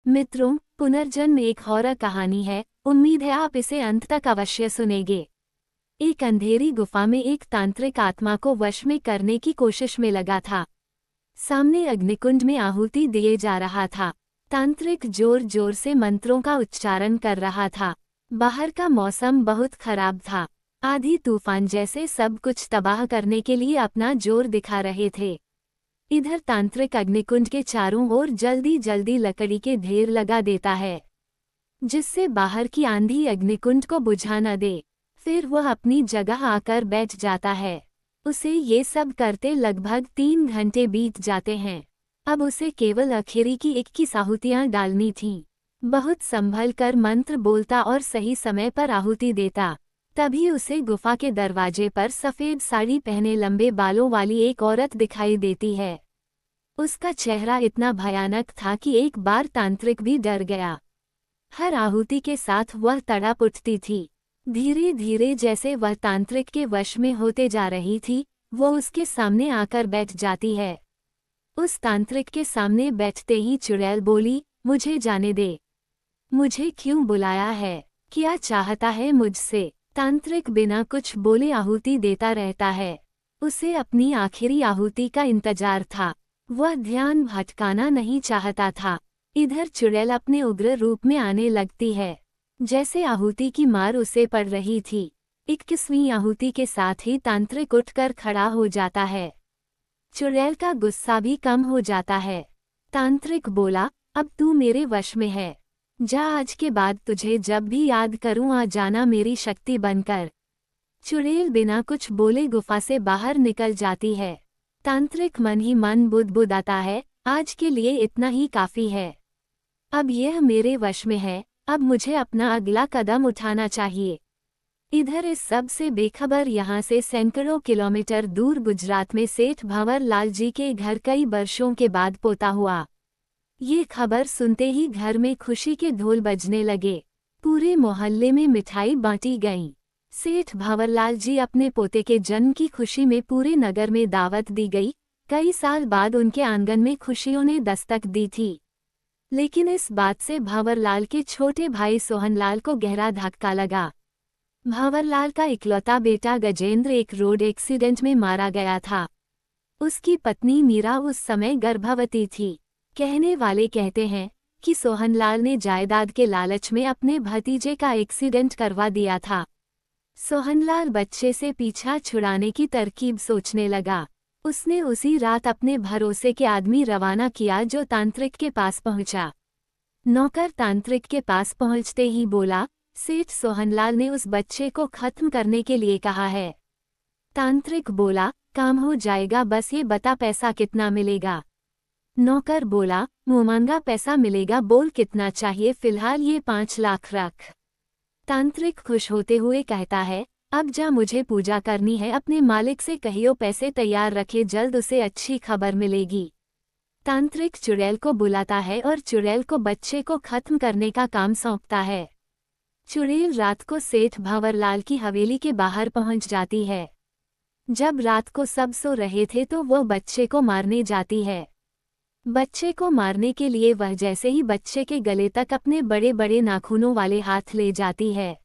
मित्रों, पुनर्जन्म एक हॉरर कहानी है। उम्मीद है आप इसे अंत तक अवश्य सुनेंगे। एक अंधेरी गुफा में एक तांत्रिक आत्मा को वश में करने की कोशिश में लगा था। सामने अग्निकुंड में आहुति दिए जा रहा था। तांत्रिक जोर जोर से मंत्रों का उच्चारण कर रहा था। बाहर का मौसम बहुत खराब था। आंधी तूफान जैसे सब कुछ तबाह करने के लिए अपना जोर दिखा रहे थे। इधर तांत्रिक अग्निकुंड के चारों ओर जल्दी जल्दी लकड़ी के ढेर लगा देता है, जिससे बाहर की आंधी अग्निकुंड को बुझा न दे। फिर वह अपनी जगह आकर बैठ जाता है। उसे ये सब करते लगभग 3 घंटे बीत जाते हैं। अब उसे केवल आखिरी की 21 आहुतियां डालनी थीं। बहुत संभल कर मंत्र बोलता और सही समय पर आहुति देता। तभी उसे गुफा के दरवाजे पर सफेद साड़ी पहने लंबे बालों वाली एक औरत दिखाई देती है। उसका चेहरा इतना भयानक था कि एक बार तांत्रिक भी डर गया। हर आहुति के साथ वह तड़प उठती थी। धीरे धीरे जैसे वह तांत्रिक के वश में होते जा रही थी, वो उसके सामने आकर बैठ जाती है। उस तांत्रिक के सामने बैठते ही चुड़ैल बोली, मुझे जाने दे। मुझे क्यों बुलाया है? क्या चाहता है मुझसे? तांत्रिक बिना कुछ बोले आहुति देता रहता है। उसे अपनी आखिरी आहुति का इंतजार था। वह ध्यान भटकाना नहीं चाहता था। इधर चुड़ैल अपने उग्र रूप में आने लगती है। जैसे आहुति की मार उसे पड़ रही थी। 21वीं आहुति के साथ ही तांत्रिक उठकर खड़ा हो जाता है। चुड़ैल का गुस्सा भी कम हो जाता है। तांत्रिक बोला, अब तू मेरे वश में है। जा, आज के बाद तुझे जब भी याद करूं आ जाना मेरी शक्ति बनकर। चुड़ैल बिना कुछ बोले गुफा से बाहर निकल जाती है। तांत्रिक मन ही मन बुदबुदाता है, आज के लिए इतना ही काफी है। अब यह मेरे वश में है, अब मुझे अपना अगला कदम उठाना चाहिए। इधर इस सब से बेखबर यहाँ से सैकड़ों किलोमीटर दूर गुजरात में सेठ भंवर लाल जी के घर कई वर्षों के बाद पोता हुआ। ये खबर सुनते ही घर में खुशी के ढोल बजने लगे। पूरे मोहल्ले में मिठाई बांटी गई। सेठ भंवरलाल जी अपने पोते के जन्म की खुशी में पूरे नगर में दावत दी गई। कई साल बाद उनके आंगन में खुशियों ने दस्तक दी थी। लेकिन इस बात से भंवरलाल के छोटे भाई सोहनलाल को गहरा धक्का लगा। भंवरलाल का इकलौता बेटा गजेंद्र एक रोड एक्सीडेंट में मारा गया था। उसकी पत्नी मीरा उस समय गर्भवती थी। कहने वाले कहते हैं कि सोहनलाल ने जायदाद के लालच में अपने भतीजे का एक्सीडेंट करवा दिया था। सोहनलाल बच्चे से पीछा छुड़ाने की तरकीब सोचने लगा। उसने उसी रात अपने भरोसे के आदमी रवाना किया जो तांत्रिक के पास पहुंचा। नौकर तांत्रिक के पास पहुंचते ही बोला, सेठ सोहनलाल ने उस बच्चे को खत्म करने के लिए कहा है। तांत्रिक बोला, काम हो जाएगा, बस ये बता पैसा कितना मिलेगा। नौकर बोला, मुंहमांगा पैसा मिलेगा, बोल कितना चाहिए? फिलहाल ये 5 लाख रख। तांत्रिक खुश होते हुए कहता है, अब जा, मुझे पूजा करनी है। अपने मालिक से कहियो पैसे तैयार रखे, जल्द उसे अच्छी खबर मिलेगी। तांत्रिक चुड़ैल को बुलाता है और चुड़ैल को बच्चे को खत्म करने का काम सौंपता है। चुड़ैल रात को सेठ भंवरलाल की हवेली के बाहर पहुंच जाती है। जब रात को सब सो रहे थे तो वो बच्चे को मारने जाती है। बच्चे को मारने के लिए वह जैसे ही बच्चे के गले तक अपने बड़े बड़े नाखूनों वाले हाथ ले जाती है,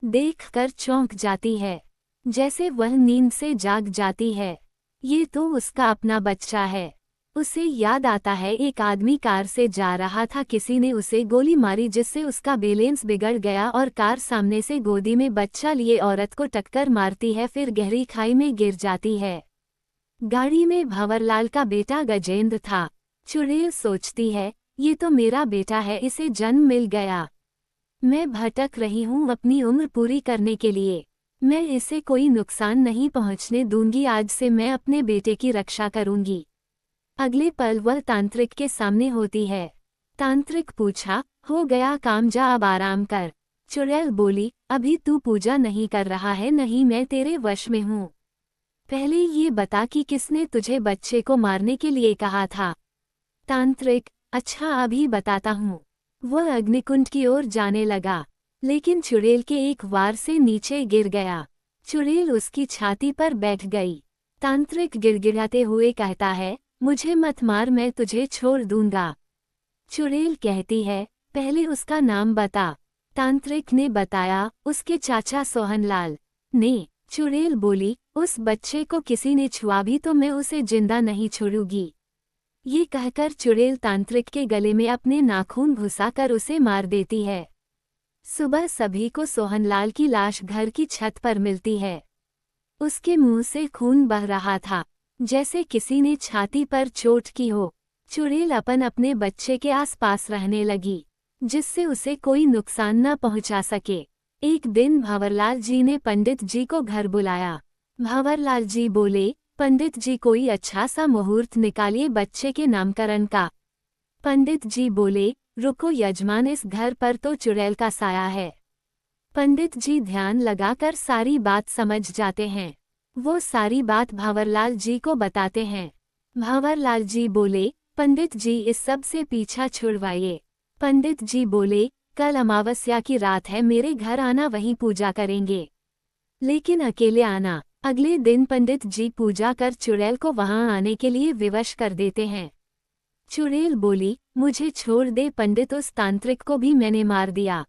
देखकर चौंक जाती है। जैसे वह नींद से जाग जाती है। ये तो उसका अपना बच्चा है। उसे याद आता है एक आदमी कार से जा रहा था, किसी ने उसे गोली मारी जिससे उसका बैलेंस बिगड़ गया और कार सामने से गोदी में बच्चा लिए औरत को टक्कर मारती है, फिर गहरी खाई में गिर जाती है। गाड़ी में भंवरलाल का बेटा गजेंद्र था। चुड़ैल सोचती है, ये तो मेरा बेटा है, इसे जन्म मिल गया। मैं भटक रही हूँ अपनी उम्र पूरी करने के लिए। मैं इसे कोई नुकसान नहीं पहुँचने दूंगी। आज से मैं अपने बेटे की रक्षा करूंगी। अगले पल वह तांत्रिक के सामने होती है। तांत्रिक पूछा, हो गया काम, जा अब आराम कर। चुड़ैल बोली, अभी तू पूजा नहीं कर रहा है? नहीं, मैं तेरे वश में हूँ। पहले ये बता कि किसने तुझे बच्चे को मारने के लिए कहा था? तांत्रिक, अच्छा अभी बताता हूँ। वह अग्निकुंड की ओर जाने लगा, लेकिन चुड़ैल के एक वार से नीचे गिर गया। चुड़ैल उसकी छाती पर बैठ गई। तांत्रिक गिड़गिड़ाते हुए कहता है, मुझे मत मार, मैं तुझे छोड़ दूंगा। चुड़ैल कहती है, पहले उसका नाम बता। तांत्रिक ने बताया, उसके चाचा सोहनलाल ने। चुड़ैल बोली, उस बच्चे को किसी ने छुआ भी तो मैं उसे जिंदा नहीं छोड़ूंगी। ये कहकर चुड़ैल तांत्रिक के गले में अपने नाखून घुसाकर उसे मार देती है। सुबह सभी को सोहनलाल की लाश घर की छत पर मिलती है। उसके मुंह से खून बह रहा था, जैसे किसी ने छाती पर चोट की हो। चुड़ैल अपने बच्चे के आसपास रहने लगी, जिससे उसे कोई नुकसान न पहुंचा सके। एक दिन भंवरलाल जी ने पंडित जी को घर बुलाया। भंवरलाल जी बोले, पंडित जी कोई अच्छा सा मुहूर्त निकालिए बच्चे के नामकरण का। पंडित जी बोले, रुको यजमान, इस घर पर तो चुड़ैल का साया है। पंडित जी ध्यान लगाकर सारी बात समझ जाते हैं। वो सारी बात भंवरलाल जी को बताते हैं। भंवरलाल जी बोले, पंडित जी इस सब से पीछा छुड़वाइए। पंडित जी बोले, कल अमावस्या की रात है, मेरे घर आना, वहीं पूजा करेंगे, लेकिन अकेले आना। अगले दिन पंडित जी पूजा कर चुड़ैल को वहां आने के लिए विवश कर देते हैं। चुड़ैल बोली, मुझे छोड़ दे पंडित, उस तांत्रिक को भी मैंने मार दिया।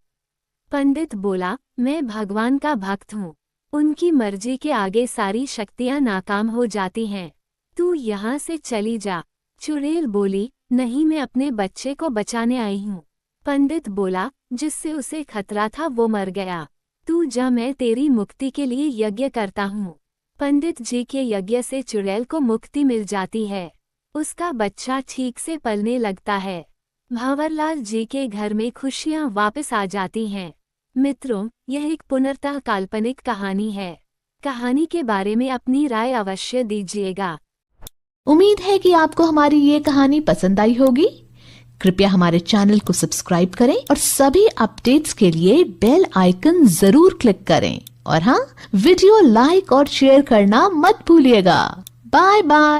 पंडित बोला, मैं भगवान का भक्त हूँ, उनकी मर्जी के आगे सारी शक्तियाँ नाकाम हो जाती हैं। तू यहाँ से चली जा। चुड़ैल बोली, नहीं, मैं अपने बच्चे को बचाने आई हूँ। पंडित बोला, जिससे उसे खतरा था वो मर गया, तू जा, मैं तेरी मुक्ति के लिए यज्ञ करता हूँ। पंडित जी के यज्ञ से चुड़ैल को मुक्ति मिल जाती है। उसका बच्चा ठीक से पलने लगता है। भंवरलाल जी के घर में खुशियाँ वापस आ जाती हैं। मित्रों, यह एक पूर्णतः काल्पनिक कहानी है। कहानी के बारे में अपनी राय अवश्य दीजिएगा। उम्मीद है कि आपको हमारी ये कहानी पसंद आई होगी। कृपया हमारे चैनल को सब्सक्राइब करें और सभी अपडेट्स के लिए बेल आइकन जरूर क्लिक करें। और हाँ, वीडियो लाइक और शेयर करना मत भूलिएगा। Bye bye.